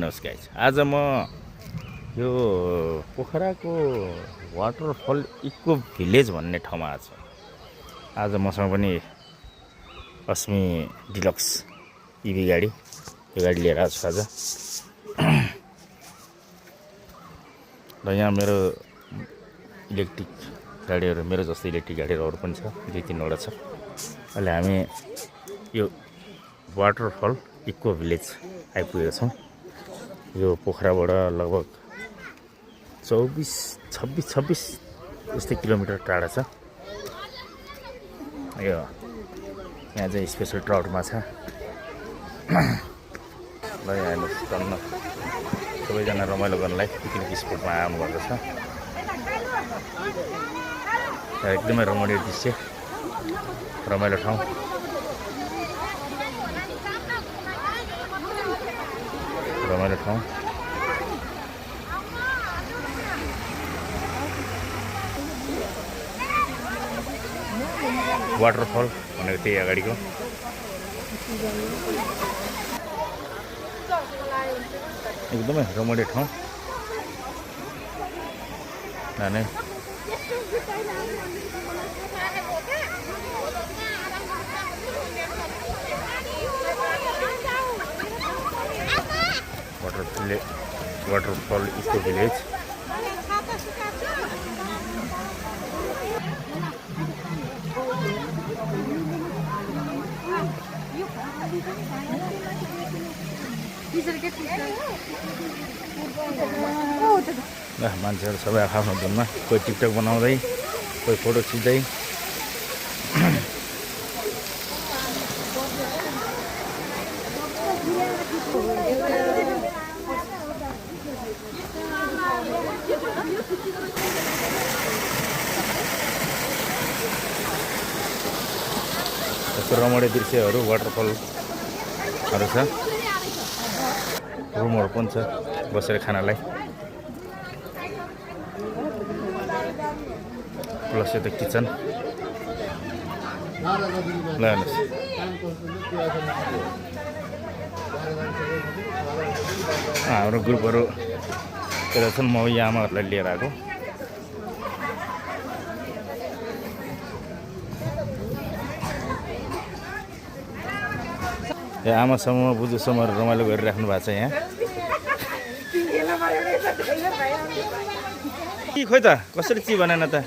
नमस्कार गाइस, आज म यो पोखराको वाटरफल इको भिलेज भन्ने ठाउँमा छु। आज मसँग पनि अस्मी डिलक्स इभी गाडी, यो गाडी लिएर आएको छु आज। र यहाँ मेरो इलेक्ट्रिक गाडीहरू, मेरो जस्तो इलेक्ट्रिक गाडीहरू अरू पनि छ, 2-3वटा छ। अहिले हामी यो वाटरफल इको भिलेज आइपुगेका छौँ। यो पोखराबाट लगभग 26 यस्तै किलोमिटर टाढा छ। यो यहाँ चाहिँ स्पेसल ट्राउट माछा ल यहाँ हेर्नुहोस्, टन्न सबैजना रमाइलो गर्नलाई पिकनिक स्पोटमा आउनु भएको छ। एकदमै रमणीय दृश्य, रमाइलो ठाउँ। रमाइलो ठाउँ। वाटरफल भनेको त्यही अगाडिको। एकदमै रमाइलो ठाउँ। नानै वाटरफल इको भिलेज। मान्छेहरू सबै आफ्नो धुनमा, कोही टिकटक बनाउँदै, कोही फोटो खिच्दै। यस्तो रमाइलो दृश्यहरू, वाटरफलहरू छ। रुमहरू पनि छ बसेर खानालाई। प्लस यो त किचन। ल हेर्नुहोस्, हाम्रो ग्रुपहरू यता छन्। म यो आमाहरूलाई लिएर आएको। यहाँ आमासम्म बुजुसम्म रमाइलो गरिराख्नु भएको छ। यहाँ खोइ त कसरी ची बनाएन त।